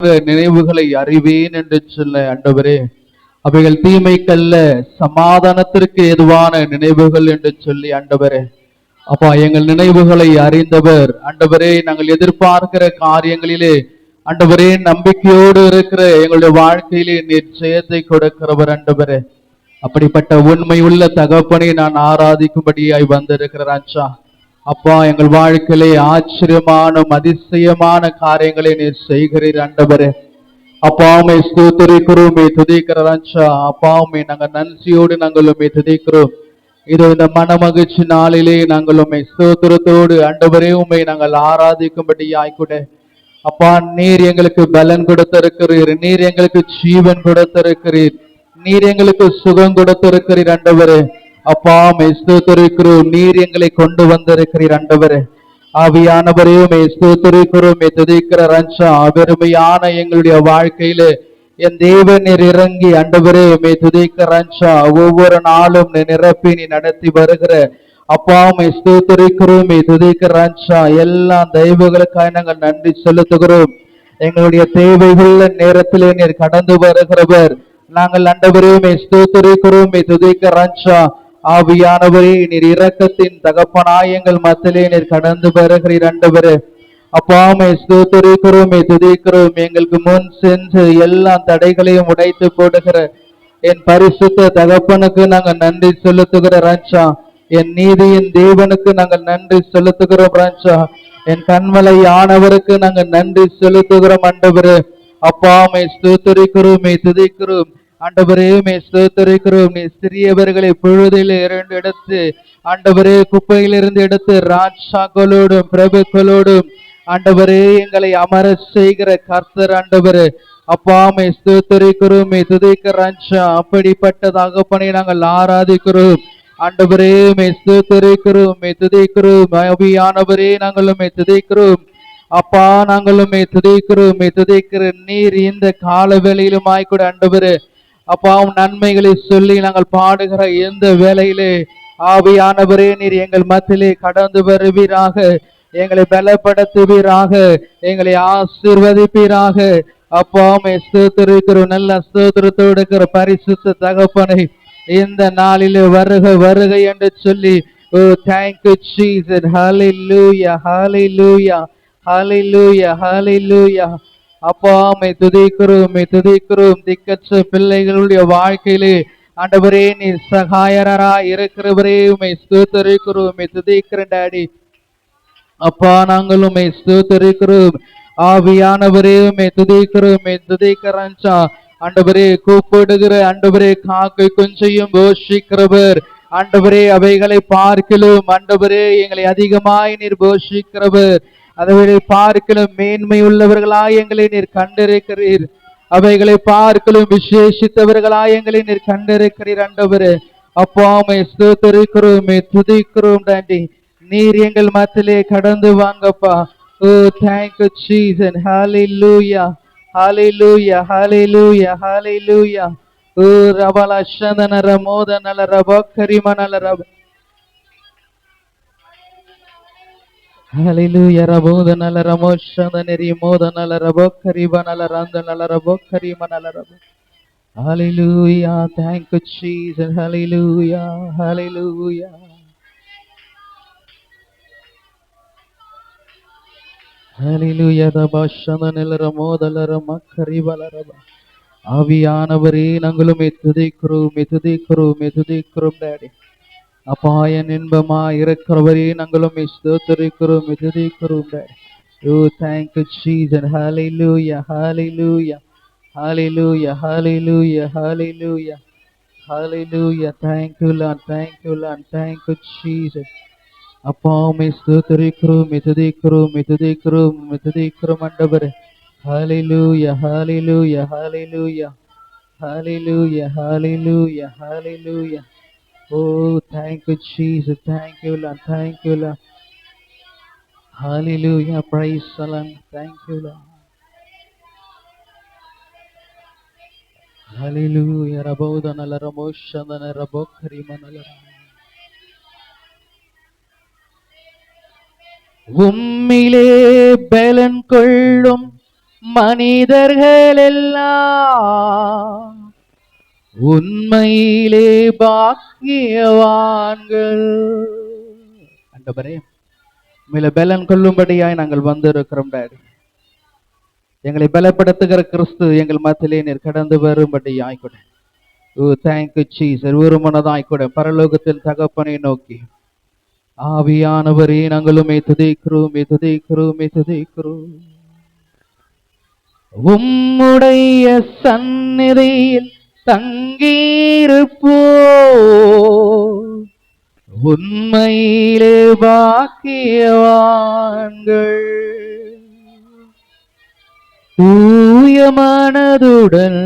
நினைவுகளை அறிவேன் என்று சொல்ல ஆண்டவரே, அவைகள் தீமைக்கல்ல சமாதானத்திற்கு ஏதுவான நினைவுகள் என்று சொல்லி ஆண்டவரே, அப்பா எங்கள் நினைவுகளை அறிந்தவர் ஆண்டவரே. நாங்கள் எதிர்பார்க்கிற காரியங்களிலே ஆண்டவரே நம்பிக்கையோடு இருக்கிற எங்களுடைய வாழ்க்கையிலே நீர் ஜெயத்தை கொடுக்கிறவர் ஆண்டவரே. அப்படிப்பட்ட உண்மை உள்ள தகப்பனை நான் ஆராதிக்கும்படியாய் வந்திருக்கிறேன் ராஜா. அப்பா எங்கள் வாழ்க்கையிலே ஆச்சரியமான அதிசயமான காரியங்களை நீர் செய்கிறீர் ஆண்டவரே. அப்பா உம்மை ஸ்தோத்திரிக்கிறோம், உம்மை துதிக்கிறோம் ராஜா. அப்பா உம்மை நாங்கள் நன்றியோடு நாங்கள் உம்மை துதிக்கிறோம். இதோ இந்த மன மகிழ்ச்சி நாளிலே நாங்கள் உம்மை ஸ்தோத்திரத்தோடு ஆண்டவரே உம்மை நாங்கள் ஆராதிக்கும்படியாய் கூட அப்பா நீர் எங்களுக்கு பலன் கொடுத்திருக்கிறீர், நீர் எங்களுக்கு ஜீவன் கொடுத்திருக்கிறீர், நீர் எங்களுக்கு சுகம் கொடுத்திருக்கிறீர் ஆண்டவரே. அப்பா உம்மை ஸ்தோத்திரிக்கிறோம், நீர் எங்களை கொண்டு வந்திருக்கிறீர் ஆண்டவரே. ஆவியானவரே உம்மை ஸ்தோத்திரிக்கிறோம், உம்மை துதிக்கிற ராஜா. பெருமையான எங்களுடைய வாழ்க்கையிலே என் தேவன் நீர் இறங்கி ஆண்டவரே உம்மை துதிக்கிற ராஜா. ஒவ்வொரு நாளும் நீ நிரப்பி நீ நடத்தி வருகிற அப்பா உம்மை ஸ்தோத்திரிக்கிறோம், உம்மை துதிக்கிற ராஜா. எல்லா தெய்வங்களுக்காக நாங்கள் நன்றி செலுத்துகிறோம். எங்களுடைய தேவைகள் நேரத்திலே நீர் கடந்து வருகிறவர். நாங்கள் ஆண்டவரே உம்மை ஸ்தோத்திரிக்கிறோம், உம்மை துதிக்கிற ராஜா. ஆவியானவரே நீர் இரக்கத்தின் தகப்பனாய் எங்கள் மத்தியிலே நீர் கடந்து வருகிறீர் ஆண்டவரே. அப்பா உம்மை ஸ்தோத்திரிக்கிறோம், உம்மை துதிக்கிறோம். எங்களுக்கு முன் சென்று எல்லா தடைகளையும் உடைத்து போடுகிற என் பரிசுத்த தகப்பனுக்கு நாங்கள் நன்றி செலுத்துகிற ராஜா. என் நீதியின் தேவனுக்கு நாங்கள் நன்றி செலுத்துகிறோம் ராஜா. என் கண்மலை ஆனவருக்கு நாங்கள் நன்றி செலுத்துகிறோம் ஆண்டவரே. அப்பா உம்மை ஸ்தோத்திரிக்கிறோம், உம்மை துதிக்கிறோம் ஆண்டவரே. உம்மை ஸ்தோத்திரிக்கிறோம். நீ சிறியவர்களை பொழுதில் இரண்டு எடுத்து ஆண்டவரே குப்பையிலிருந்து எடுத்து ராஜாக்களோடும் பிரபுக்களோடும் ஆண்டவரே எங்களை அமர செய்கிற கர்த்தர் ஆண்டவரே. அப்பா உம்மை ஸ்தோத்திரிக்கிறோம், உம்மை துதிக்கிற ராஜா. அப்படிப்பட்ட தகப்பனை நாங்கள் ஆராதிக்கிறோம் ஆண்டவரே. உம்மை ஸ்தோத்திரிக்கிறோம், உம்மை துதிக்கிறோம். ஆவியானவரே நாங்கள் உம்மை துதிக்கிறோம் அப்பா. நாங்கள் உம்மை துதிக்கிறோம், உம்மை துதிக்கிற நீர் இந்த கால வேளையிலுமாய் கூட ஆண்டவரே அப்பா நன்மைகளை சொல்லி நாங்கள் பாடுகிற எந்த வேளையிலே ஆவியானவரே நீர் எங்கள் மத்தியிலே கடந்து வருவீராக, எங்களை பலப்படுத்துவீராக, எங்களை ஆசீர்வதிப்பீராக. அப்பா உம்மை ஸ்தோத்திரிக்கிறோம். நல்ல ஸ்தோத்திரத்தோடு இருக்கிற பரிசுத்த தகப்பனை இந்த நாளிலே வருக வருக என்று சொல்லி ஓ thank you Jesus, hallelujah hallelujah hallelujah hallelujah. அப்பா உம்மை துதிக்கிறோம், உம்மை துதிக்கிறோம். திக்கற்ற பிள்ளைகளுடைய வாழ்க்கையிலே ஆண்டவரே நீர் சகாயராய் இருக்கிறவரே உம்மை ஸ்தோத்திரிக்கிறோம், உம்மை துதிக்கிறேன் டாடி. அப்பா நாங்கள் உம்மை ஸ்தோத்திரிக்கிறோம். ஆவியானவரே உம்மை துதிக்கிறோம், உம்மை துதிக்கிறேன் ஆண்டவரே. கூப்பிடுகிற ஆண்டவரே காக்கை கொஞ்சையும் போஷிக்கிறவர் ஆண்டவரே. அவைகளை பார்க்கிலும் ஆண்டவரே எங்களை அதிகமாய் நீர் போஷிக்கிறவர். அவைகளை பார்க்கிலும் மேன்மை உள்ளவர்களாய் எங்களை நீர் கண்டிருக்கிறீர். அவைகளை பார்க்கிலும் விசேஷித்தவர்களாய் எங்களை நீர் கண்டிருக்கிறீர் ஆண்டவரே. அப்பா உம்மை ஸ்தோத்திரிக்கிறோம், உம்மை துதிக்கிறோம் டாடி. நீர் எங்கள் மத்தியிலே கடந்து வாங்கப்பா. ஓ thank you Jesus, hallelujah hallelujah hallelujah hallelujah. ஓ ரபல சந்தன ரமோதன ரபக்கரிமனல ரப hallelujah ரபோதன ரமோஷந்தன ரிமோதன ரபக்கரிமனல ரந்தன ரபக்கரிமனல ரப hallelujah. Thank you Jesus, hallelujah hallelujah hallelujah. ரபஷந்தன ரமோதன ரமக்கரிமனல ரப. ஆவியானவரே நாங்களும் துதிக்கிறோம், துதிக்கிறோம், துதிக்கிறோம் டாடி. அப்பா என் இன்பமா இருக்கிறவரே நாங்களும் ஸ்தோத்திரிக்கிறோம், துதிக்கிறோம் டாடி. ஓ thank you Jesus, hallelujah hallelujah hallelujah hallelujah hallelujah hallelujah. Thank you Lord, thank you Lord, thank you Jesus. அப்பா உம்மை ஸ்தோத்திரிக்கிறோம், துதிக்கிறோம், துதிக்கிறோம், துதிக்கிறோம் ஆண்டவரே. Hallelujah hallelujah hallelujah hallelujah hallelujah hallelujah. Oh thank you Jesus, thank you Lord, thank you Lord. Hallelujah, praise the Lord, thank you Lord. Hallelujah rabodana la ramoshana rabokrimana la. உம்மிலே பலன் கொள்ளும் மனிதர்கள் எல்லாம் உண்மையிலே பாக்கியவான்கள். ஆண்டவரே, உம்மிலே பலன் கொள்ளும்படியாய் நாங்கள் வந்திருக்கிறோம் டாடி. எங்களை பலப்படுத்துகிற கிறிஸ்து எங்கள் மத்தியிலே நீர் கடந்து வரும்படியாய் கூட. ஓ தேங்க்யூ ஜீசஸ். ஒரு மனதாய் கூட பரலோகத்தின் தகப்பனை நோக்கி, ஆவியானவரே நாங்களும் துதிக்கிறோம் துதிக்கிறோம் துதிக்கிறோம். உம்முடைய சந்நிதியில் தங்கியிருப்போ உண்மையிலே பாக்கியவான்கள். தூய மனதுடன்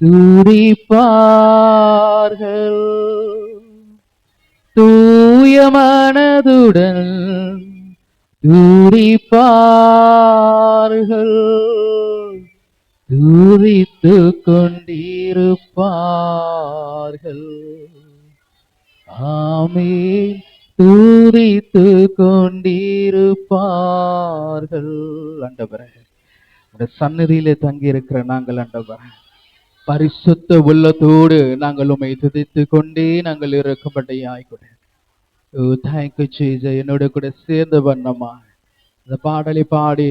துதிப்பார்கள். தூய மனதுடன் துதிப்பார்கள். துதித்து கொண்டிருப்பார்கள். ஆமென். துதித்து கொண்டிருப்பார்கள். ஆண்டவரே, உடைய சந்நிதியிலே தங்கி இருக்கிற நாங்கள் ஆண்டவரே, பரிசுத்த உள்ளத்தோடு நாங்கள் உம்மை துதித்து கொண்டே நாங்கள் இருக்கப்பட்டேன். ஓ தேங்க்யூ ஜீசஸ். என்னோட கூட சேர்ந்து பண்ணமா இந்த பாடலை பாடி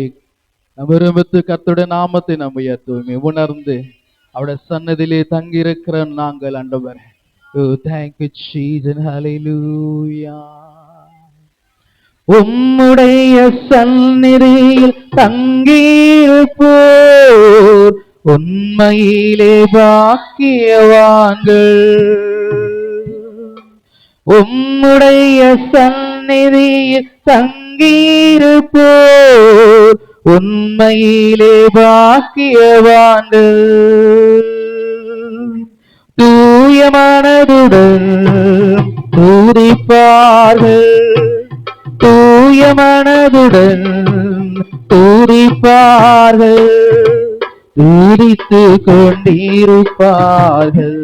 நம்ம விரும்பத்து கர்த்தருடைய நாமத்தை நம்ம உயர்த்துவோமே, உணர்ந்து அவருடைய சன்னதியிலே தங்கி இருக்கிற நாங்கள் ஆண்டவரே. ஓ தேங்க்யூ ஜீசஸ். ஹல்லேலூயா. உம்முடைய சந்நிதியில் தங்கியிருப்போர் உண்மையிலே பாக்கியவான்கள். உம்முடைய சந்நிதியில் தங்கியிருப்போர் உண்மையிலே பாக்கியவான்கள். தூய மனதுடன் துதிப்பார்கள். தூய மனதுடன் துதிப்பார்கள். துதித்து கொண்டிருப்பார்கள்.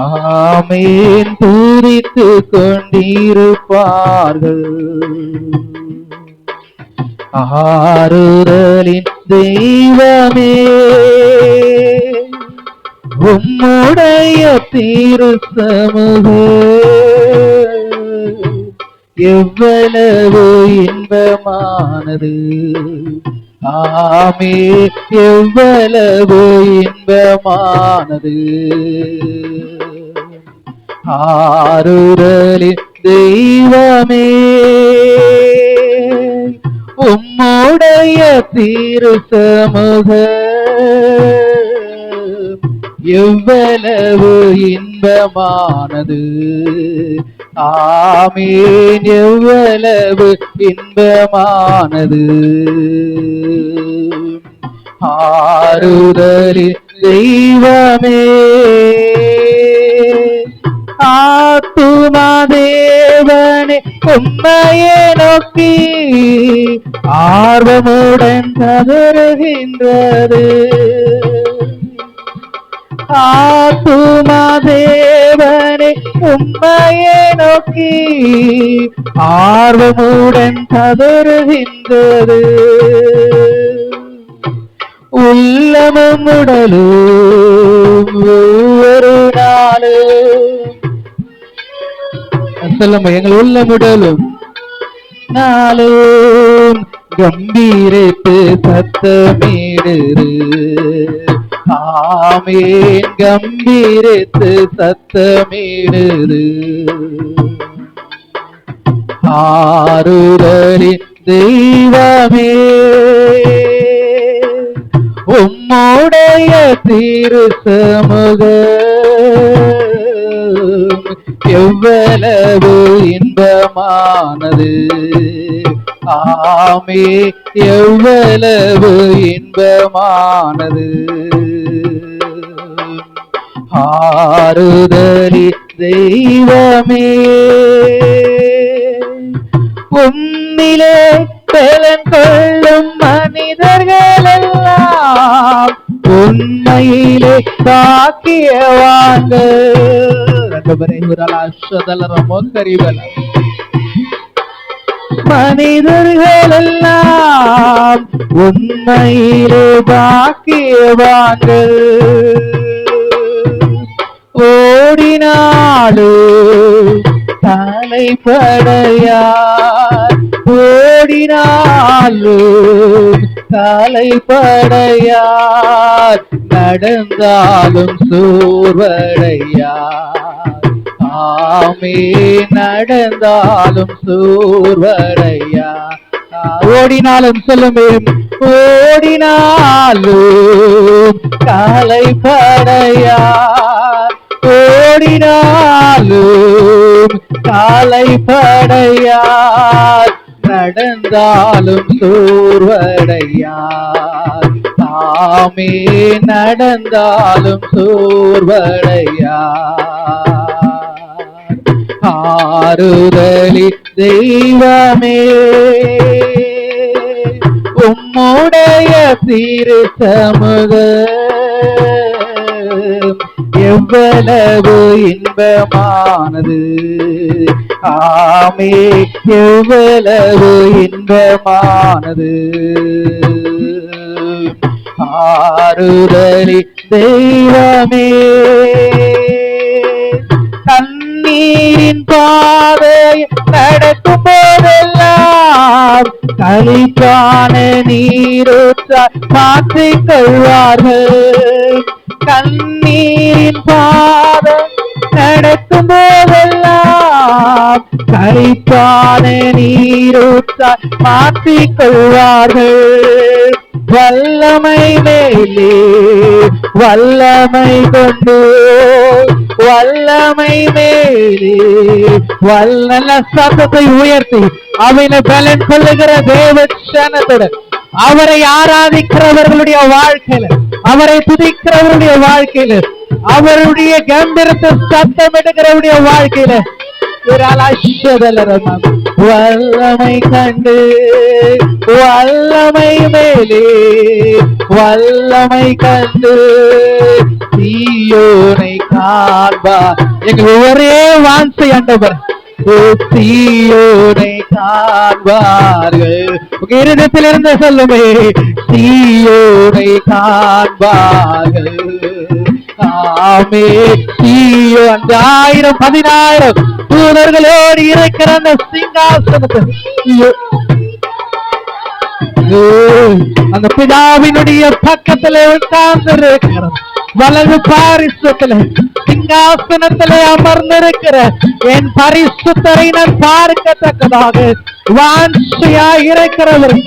ஆமென். துதித்து கொண்டிருப்பார்கள். ஆறுதலின் தெய்வமே, உம்முடைய திரு சமூகம் எவ்வளவு இன்பமானது. ஆமே, எவ்வளவு இன்பமானது. ஆறுதலின் தெய்வமே, உம்முடைய திரு சமூகம் எவ்வளவு இன்பமானது. ஆமென். எவ்வளவு இன்பமானது. ஆறுதலின் தெய்வமே, ஆத்துமா தேவனே உம்மையே நோக்கி ஆர்வமுடன் கதறுகின்றது. ஆத்துமா தேவனே உம்மையே நோக்கி ஆர்வமுடன் கதறுகின்றது. உள்ளமும் உடலும் ஒவ்வொரு நாளும் சொல்லுங்க, எங்கள் உள்ளமுடலும் நாளும் கம்பீரித்து சத்தமிடுது. ஆமென். கம்பீரித்து சத்தமிடுது. ஆறுதலின் தெய்வமே, உம்முடைய திரு சமூகம் எவ்வளவு இன்பமானது. ஆமே, எவ்வளவு இன்பமானது. ஆறுதலின் தெய்வமே, உம்மிலே பலன் கொள்ளும் மனிதர்கள் எல்லாம் உண்மையிலே பாக்கியவான்கள். மனிதர்கள் எல்லாம் உண்மையிலே பாக்கியவான்கள். ஓடினாலும் தலைப்படையார், ஓடினாலும் தலைப்படையார், நடந்தாலும் சோர்வடையார். ஆமே, நடந்தாலும் சோர்வடையார். ஓடினாலும் சொல்லுமே, ஓடினாலும் தலைப்படையார், ஓடினாலும் தலைப்படையார், நடந்தாலும் சோர்வடையார். ஆமே, நடந்தாலும் சோர்வடையார். ஆறுதலி தெய்வமே, உம்முடைய திரு சமூகம் எவ்வளவு இன்பமானது. ஆமே, எவ்வளவு இன்பமானது. ஆறுதலி தெய்வமே, கண்ணீரின் பாதை நடக்கும் போதெல்லாம் களிப்பான நீரூற்றால் மாற்றிக் கொள்வார்கள். கண்ணீரின் பாதை நடக்கும் போதெல்லாம் களிப்பான நீரூற்றால் மாற்றிக் கொள்வார்கள். வல்லமை மேலே வல்லமை கொண்டு, வல்லமை மேலே வல்ல சத்தத்தை உயர்த்தி அவனை பலன் கொள்ளுகிற தேவச்சனத்துடன் அவரை ஆராதிக்கிறவர்களுடைய வாழ்க்கையில, அவரை துதிக்கிறவருடைய வாழ்க்கையில, அவருடைய கம்பீரத்தை சத்தம் எடுக்கிறவருடைய வாழ்க்கையில வல்லமை கண்டு, வல்லமை மேலே வல்லமை கண்டு சீயோனை காண்பார். எங்கள் ஒரே வாஞ்சை ஆண்டவர், சீயோனை காண்பார்கள். இருதயத்தில் இருந்து சொல்லுமே, சீயோனை காண்பார்கள். ஆமே, சீயோ அந்த 1000 10,000 தூதர்களோடு இருக்கிற அந்த சிங்காசனத்தை, அந்த பிதாவினுடைய பக்கத்திலே உட்கார்ந்து இருக்கிற வலது பாரிசத்துல சிங்காசனத்திலே அமர்ந்திருக்கிற என் பரிசுத்தரை நான் பார்க்கத்தக்கதாக வாஞ்சையாய் இருக்கிறவர்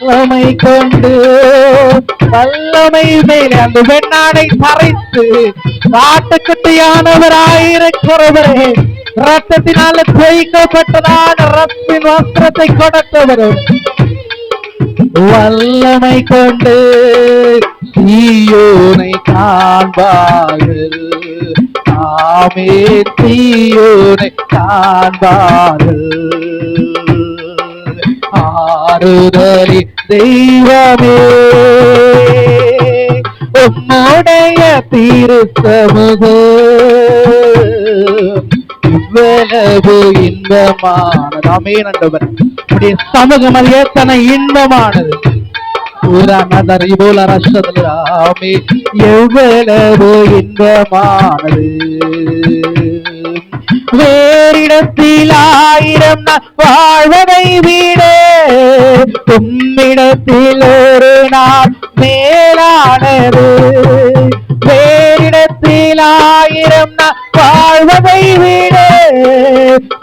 வல்லமை கொண்டு, வல்லமை மேலே அந்த வெண்ணாடை தரைத்து ஆட்டுக்குட்டியானவராயிருக்கிறவரே, ரத்தத்தினால தேய்க்கப்பட்டதான ரத்தின் வஸ்திரத்தை கொடுத்தவர் வல்லமை கொண்டு சீயோனை காண்பார்கள். ஆமே, சீயோனை காண்பார்கள். ஆறுதலி தெய்வமே, உம்முடைய திரு சமூகம் இவ்வளவு இன்பமானது. ஆமென் ஆண்டவர், உம்முடைய சமூகம் அது எத்தனை இன்பமானது. ஆமே, எவ்வளவு இன்பமானது. வேறிடத்தில் 1000 நாள் வாழ்வதை விட உம்மிடத்தில் ஒரு நாள் மேலானது. வேறிடத்தில் 1000 நாள் வாழ்வதை விட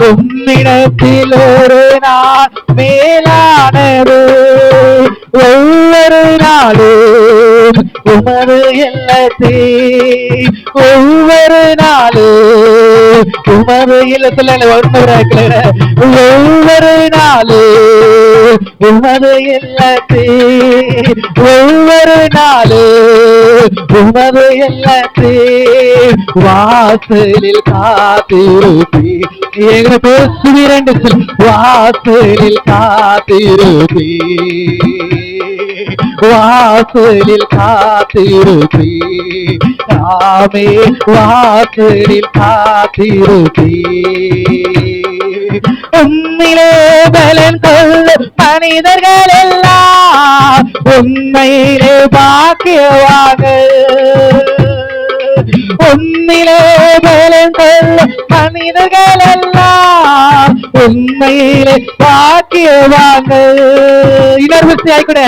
உம்மிடத்தில் ஒரு நாள் மேலானது. ஒவ்வொரு நாளும் உமது இல்லத்தை, ஒவ்வொரு நாளும் உமது இல்லத்துல ஒவ்வொரு நாளும் உமது இல்லத்தை, ஒவ்வொரு நாளும் உமது இல்லத்தை வாசலில் காத்திருப்பி. எங்க பேசுவீரண்டு வாசலில் காத்திருப்பி, வாசலில் காத்திருப்பி. ஆமே, வாசலில் காத்திருப்பி. உன்னிலே பலன் கொள்ளும் மனிதர்கள் எல்லாம் உண்மையிலே பாக்கியவான்கள். உன்னிலே பலன் கொள்ளும் மனிதர்கள் எல்லாம் உண்மையிலே பாக்கியவான்கள். கூட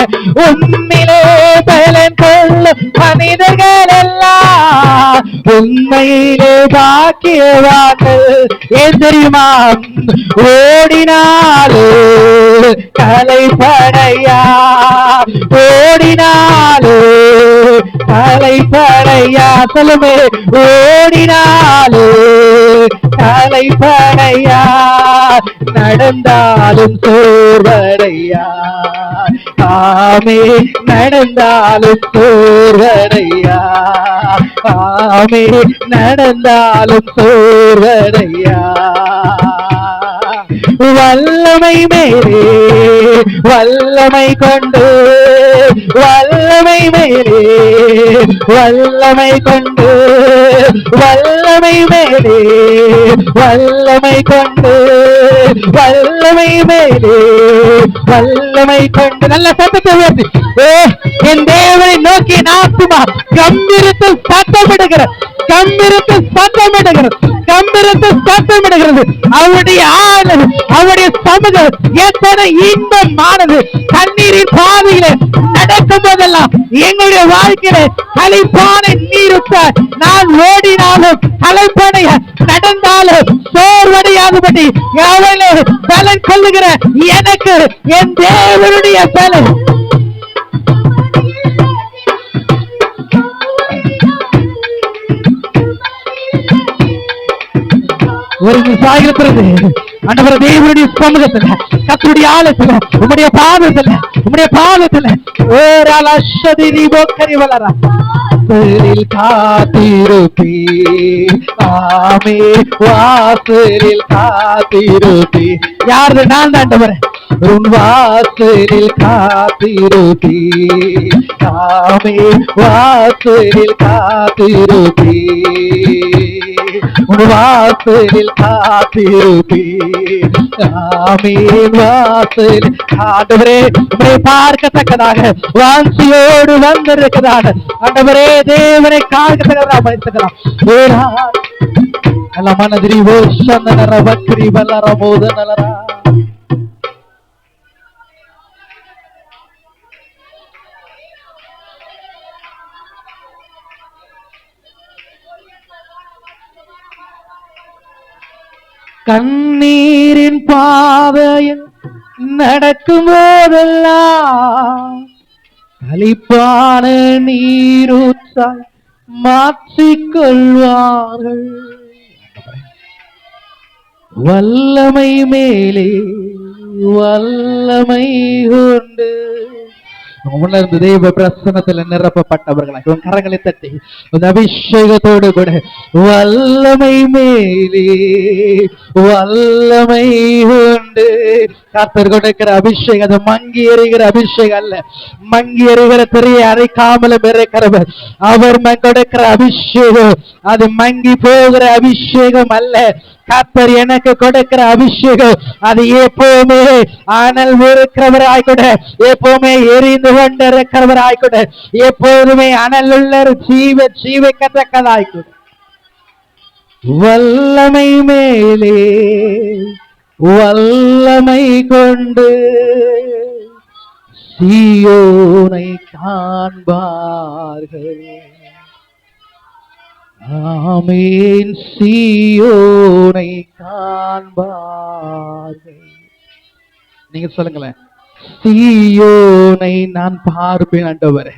உன்னிலே பலன் கொள்ளும் மனிதர்கள் எல்லாம் உண்மையிலே பாக்கியவான்கள். ஏன் தெரியுமா? ஓடினாலே கலைப்படையா, ஓடினாலே கலைப்படையா, சொல்லுமே, ஓடினாலே கலைப்படையா, நடந்தாலும் சோர்வடையா, ஆமே, நடந்தாலும் சோர்வடையா, ஆமே, நடந்தாலும் சோர்வடையா. வல்லமை மேலே வல்லமை கொண்டு, வல்லமை மேலே வல்லமை கொண்டு, வல்லமை மேலே வல்லமை கொண்டு, வல்லமை மேலே வல்லமை கொண்டு. நல்ல சத்தத்தை உயர்த்தி என் தேவனை நோக்கி நாத்துமா கம்பீரத்து சத்தமிடுகிற, கம்பீரத்து சத்தமிடுகிற, கம்பீரத்து சத்தமிடுகிறது. அவருடைய ஆளு, அவருடைய சமூகம் எத்தனை இன்பமானது. கண்ணீரின் பாதையில நடக்கும் போதெல்லாம் எங்களுடைய வாழ்க்கையில கலைப்பான நீருத்த நான் ஓடினாலும் கலைப்பானைய நடந்தாலும் சோர்வடையாதபடி அவளே பலன் கொள்ளுகிற எனக்கு என் தேவனுடைய பலன். ஒரு சாகிரத்திலிருந்து ஆண்டவரே தேவனுடைய சமூகத்துல, கர்த்தருடைய ஆலயத்துல, உம்முடைய பாதத்துல, உம்முடைய பாதத்துல வாசலில் காத்திருப்பே, ஆமே, வாசலில் காத்திருப்பே. யாரு? நான் தான் ஆண்டவரே. உன் வாசலில் காத்திருப்பே, ஆமே, வாசலில் காத்திருப்பே, உன் வாசலில் காத்திருப்பே, ஆமீன், வாசலில். ஆண்டவரே உம்மை பார்க்கத்தக்கதாக வாஞ்சியோடு வந்திருக்கிறான். ஆண்டவரே தேவனை காண்கத்தக்கதாக வைத்துக்கலாம். நல்ல மனதிரி ஓஷந்தனர வக்ரி வல்லர மோதனலரா. கண்ணீரின் பாதையில் நடக்கும் போதெல்லாம் களிப்பான நீரூற்றாய் மாற்றிக்கொள்வார்கள். வல்லமை மேலே வல்லமை உண்டு. உணர்ந்து தெய்வ பிரசன்னத்தில் நிரப்பப்பட்டவர்களாக உன் கரங்களை தட்டி உன் அபிஷேகத்தோடு கூட வல்லமை மேலே வல்லமை உண்டு. கர்த்தர் கொடுக்கிற அபிஷேகம் அது மங்கி எறிகிற அபிஷேகம் அல்ல. மங்கி எறிகிற திரையை அரைக்காமலும் இருக்கிறவர் அவர் கொடுக்கிற அபிஷேகம் அது மங்கி போகிற அபிஷேகம் அல்ல. கர்த்தர் எனக்கு கொடுக்கிற அபிஷேகம் அது எப்பவுமே அனல் இருக்கிறவராய் கூட, எப்பவுமே எரிந்து கொண்டிருக்கிறவராய் கூட, எப்போதுமே அனல் உள்ள ஜீவிக்கத்தக்கதாய் கூட. வல்லமை மேலே வல்லமை கொண்டு சீயோனை காண்பார்கள். ஆமீன், சீயோனை காண்பார்கள். நீங்க சொல்லுங்களேன், சீயோனை நான் பார்ப்பேன் ஆண்டவரே.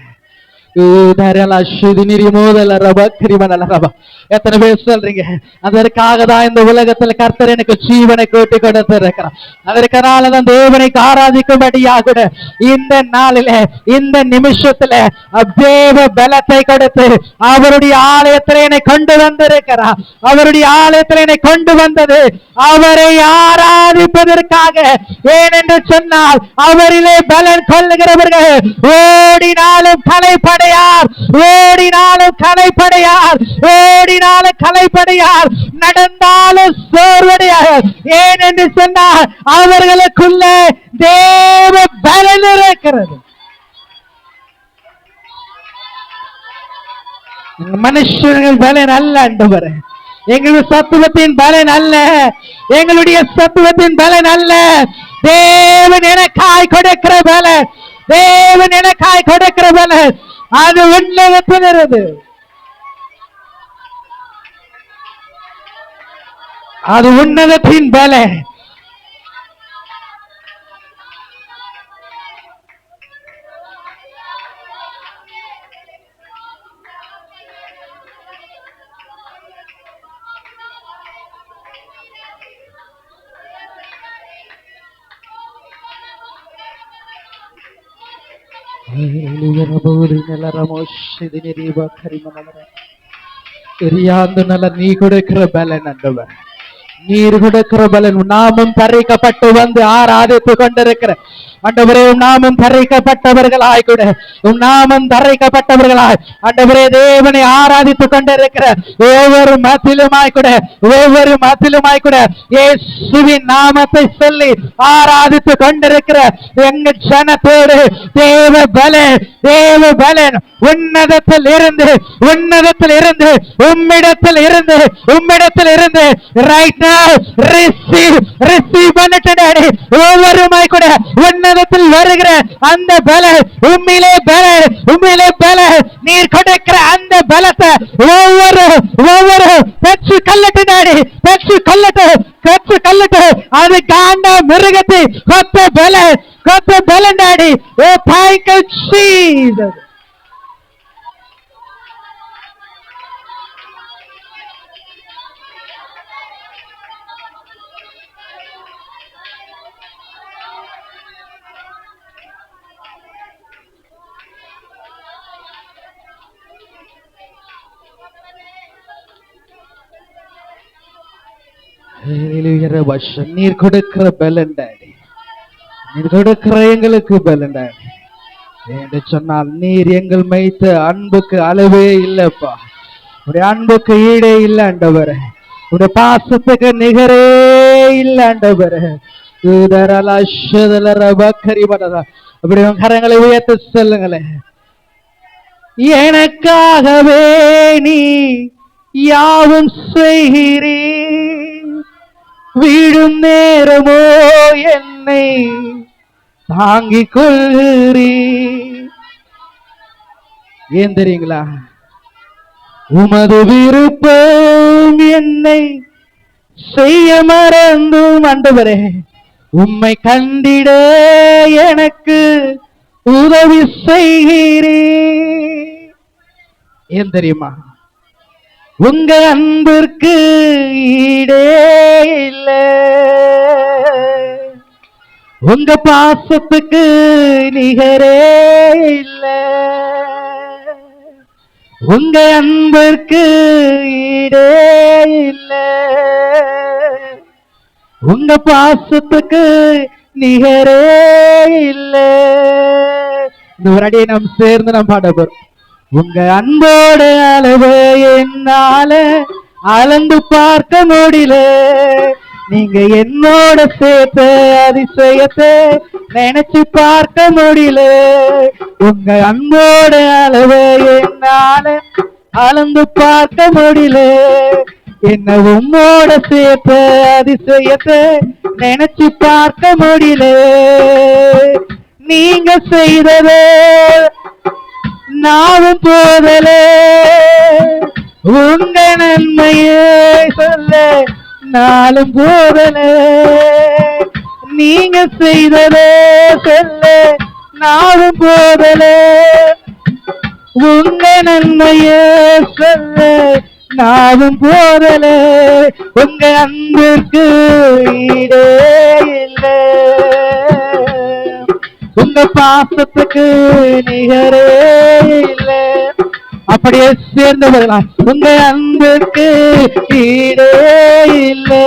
எத்தனை பேர் சொல்றீங்க அதற்காக தான் இந்த உலகத்துல கர்த்தர் எனக்கு ஜீவனை கூட்டி கொடுத்திருக்கிறார். அதற்கனாலதான் தேவனை ஆராதிக்கும்படியாக இந்த நாளில இந்த நிமிஷத்துல தேவ பலத்தை கொடுத்து அவருடைய ஆலயத்தில் என்னை கொண்டு வந்திருக்கிறார். அவருடைய ஆலயத்தில் என்னை கொண்டு வந்தது அவரை ஆராதிப்பதற்காக. ஏனென்று சொன்னால் அவரிலே பலன் கொள்ளுகிறவர்கள் ஓடினாலும் கலைப்படை களைப்படையார், ஓடினாலும் களைப்படையார், ஓடினாலும் களைப்படையார், நடந்தாலும் சோர்வடையார். ஏன் என்று சொன்னால் அவர்களுக்குள்ள தேவ பலன் இருக்கிறது. மனுஷர்கள் பலன் அல்ல ஆண்டவரே, எங்களுடைய சத்துவத்தின் பலன் அல்ல, எங்களுடைய சத்துவத்தின் பலன் அல்ல. தேவன் எனக்காய் கொடுக்கிற பலன், தேவன் எனக்காய் கொடுக்கிற பலன் அது உன்னதத்திலிருந்து, அது உன்னதத்தின் பலன். நீ கொடுக்கிற பலன் ஆண்டவர், நீர் கொடுக்கிற பலன். நாமும் தரிக்கப்பட்டு வந்து ஆராதித்து கொண்டிருக்கிற ஆண்டவரே, நாமும் தரிக்கப்பட்டவர்களாய் கூட, நாமும் தரிக்கப்பட்டவர்களாய் ஆண்டவரே தேவனை ஆராதித்துக் கொண்டிருக்கிற ஒவ்வொரு மத்திலுமாய் கூட, ஒவ்வொரு மத்திலுமாய் கூட இயேசுவின் நாமத்தை சொல்லி ஆராதித்து கொண்டிருக்கிற எங்க ஜனத்தோடு தேவ பலன், தேவ பலன் உன்னதத்தில் இருந்து, உன்னதத்தில் இருந்து, உம்மிடத்தில் இருந்து, உம்மிடத்தில் இருந்து ரைட் நவ ரிசீவ், ரிசீவ் பண்ணிட்டு ஒவ்வொருமாய் கூட உன்னதத்தில் வருகிற அந்த பலன், உம்மிலே பலன், உம்மிலே பலன், நீர் கொடுக்கிற அந்த பலத்தை ஒவ்வொரு ஒவ்வொரு பெற்று கல்லட்டு நாடி, பெற்று கல்லட்டு, பெற்று கல்லட்டு. அது காண்ட மிருகத்தை கொத்த பலன், கொத்த பலன் நாடி. ஓ thank you Jesus. நீர் கொடுக்கிற பலன் டாடி, நீர் கொடுக்கிற எங்களுக்கு பலன் டாடி என்று சொன்னால் நீர் எங்கள் மேய்த்த அன்புக்கு அளவே இல்லப்பா. உடைய அன்புக்கு ஈடே இல்லை ஆண்டவரே, உடைய பாசத்துக்கு நிகரே இல்லை ஆண்டவரே. அப்படி கரங்களை உயர்த்து சொல்லுங்களேன். எனக்காகவே நீ யாவும் செய்கிறீர், விடும் நேரமோ என்னை தாங்கிக் கொள்கிறீர். ஏன் தெரியுங்களா? உமது விருப்பம் என்னை செய்ய மறந்தும் ஆண்டவரே உம்மை கண்டிட எனக்கு உதவி செய்கிறீர். ஏன் தெரியுமா? உங்க அன்பிற்கு ஈடே இல்லை, உங்க பாசத்துக்கு நிகரே இல்லை, உங்க அன்பிற்கு ஈடே இல்லை, உங்க பாசத்துக்கு நிகரே இல்லை. இந்த ஒரு அடியை நாம் சேர்ந்து நாம் பாட போறோம். உங்க அன்போட அளவு என்னால அளந்து பார்க்க முடியல, நீங்க என்னோட சேர்த்த அதிசயத்தை நினைச்சு பார்க்க முடியல. உங்க அன்போட அளவு என்னால அளந்து பார்க்க முடியல, என்ன உம்மோட சேர்த்த அதிசயத்தை நினைச்சு பார்க்க முடியல. நீங்க செய்தது நாவும் போதல, உங்க நன்மையே சொல்ல நாளும் போதல. நீங்க செய்ததே சொல்ல நாவும் போதல, உங்க நன்மையே சொல்ல நாவும் போதல. உங்க அன்பிற்கு ஈடே இல்லை, உங்க பாசத்துக்கு நிகரே இல்லை. அப்படியே சேர்ந்தவர்களா? உங்க அன்புக்கு ஈடே இல்லை,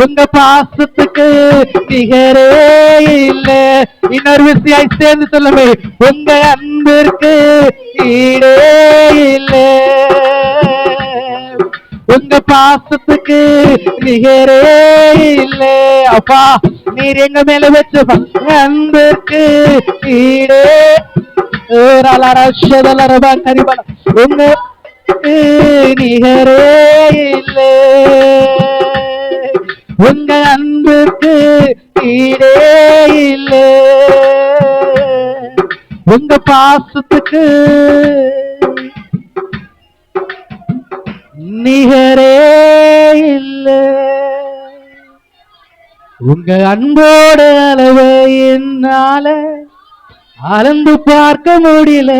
உங்க பாசத்துக்கு நிகரே இல்ல. இன்னொரு விஷயம் சேர்ந்து சொல்லுமே, உங்க அன்பிற்கு ஈடே இல்ல. உங்க பாசத்துக்கு நிகரே இல்ல. அப்பா, நீர் எங்க மேல வச்ச அன்பிற்கு ஈடே உங்க நிகரே இல்ல. உங்க அன்புக்கு ஈடே இல்ல. உங்க பாசத்துக்கு நிகரே இல்ல. உங்க அன்போட அளவை என்னால அளந்து பார்க்க முடியல.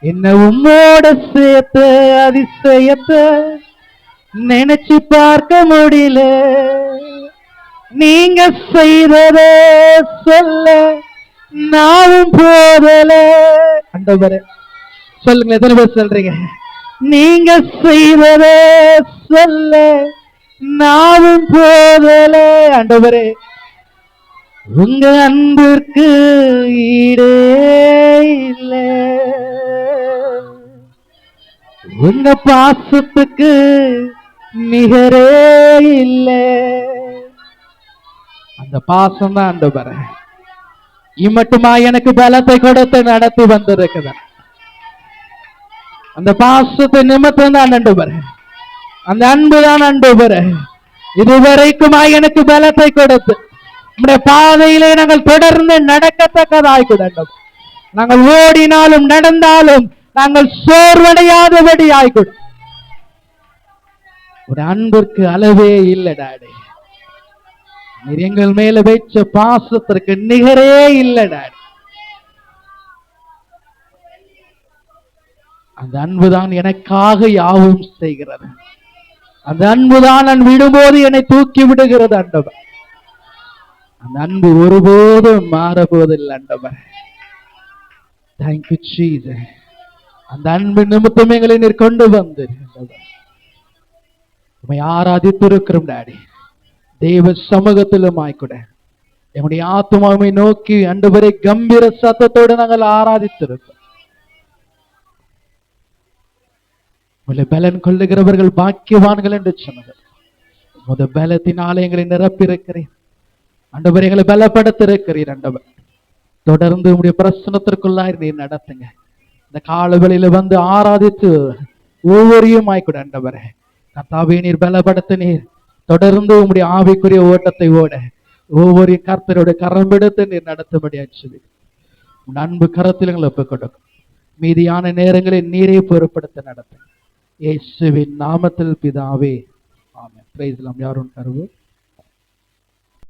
என்ன உம்மோட சேர்த்த அதிசயத்தை நினைச்சு பார்க்க முடியல. நீங்க செய்தத சொல்ல நானும் போதல. ஆண்டவரே சொல்லுங்க, எத்தனை பேர் சொல்றீங்க? நீங்க செய்தத சொல்ல நானும் போதல. ஆண்டவரே, உங்க அன்பிற்கு ஈடே இல்ல. உங்க பாசத்துக்கு நிகரே இல்ல. அந்த பாசம் தான் ஆண்டவரே இம்மட்டுமா எனக்கு பலத்தை கொடுத்து நடத்தி வந்திருக்குது. அந்த பாசத்தை நிமித்தம் தான் ஆண்டவரே, அந்த அன்பு தான் ஆண்டவரே இதுவரைக்குமா எனக்கு பலத்தை கொடுத்து நம்முடைய பாதையிலே நாங்கள் தொடர்ந்து நடக்கத்தக்கதாய் கூட நாங்கள் ஓடினாலும் நடந்தாலும் நாங்கள் சோர்வடையாதபடி ஆய்கூட. ஒரு அன்பிற்கு அளவே இல்லை டாடி. நீர் எங்கள் மேல வைச்ச பாசத்திற்கு நிகரே இல்லை டாடி. அந்த அன்புதான் எனக்காக யாவும் செய்கிறது. அந்த அன்புதான் நான் விடும்போது என்னை தூக்கி விடுகிறது ஆண்டவர். அந்த அன்பு ஒருபோதும் மாறப்போவதில்லை ஆண்டவர். Thank you Jesus. அந்த அன்பு நிமித்தம் எங்களை நீர் கொண்டு வந்து உம்மை ஆராதித்திருக்கிறோம் டாடி. தேவ சமூகத்திலும் ஆய்கூட என்னுடைய ஆத்மாவை நோக்கி ஆண்டவரை கம்பீர சத்தத்தோடு நாங்கள் ஆராதித்திருக்கிறோம். உங்களை பலன் கொள்ளுகிறவர்கள் பாக்கியவான்கள் என்று சொன்னது. முத பலத்தினாலே எங்களை நிரப்பியிருக்கிறேன் ஆண்டவர், எங்களை பலப்படுத்திருக்கிறீர் ஆண்டவர். தொடர்ந்து உங்களுடைய பிரசனத்திற்குள்ளாய் நீர் நடத்துங்க. இந்த காலவெளியில வந்து ஆராதித்து ஒவ்வொருயும் ஆய்கூட ஆண்டவரே கர்த்தாவே நீர் பலப்படுத்த நீர் தொடர்ந்து உங்களுடைய ஆவிக்குரிய ஓட்டத்தை ஓட ஒவ்வொரு கர்த்தருடைய கரம் எடுத்து நீர் நடத்தும்படியா சொல்லி உன் அன்பு கரத்தில் எங்களை ஒப்புக் கொடுக்கும். மீதியான நேரங்களில் நீரை பொறுப்படுத்த நடத்துங்க. இயேசுவின் நாமத்தில் பிதாவே, ஆமென். பிரைஸ் எல்லாம் யாரும் கருவு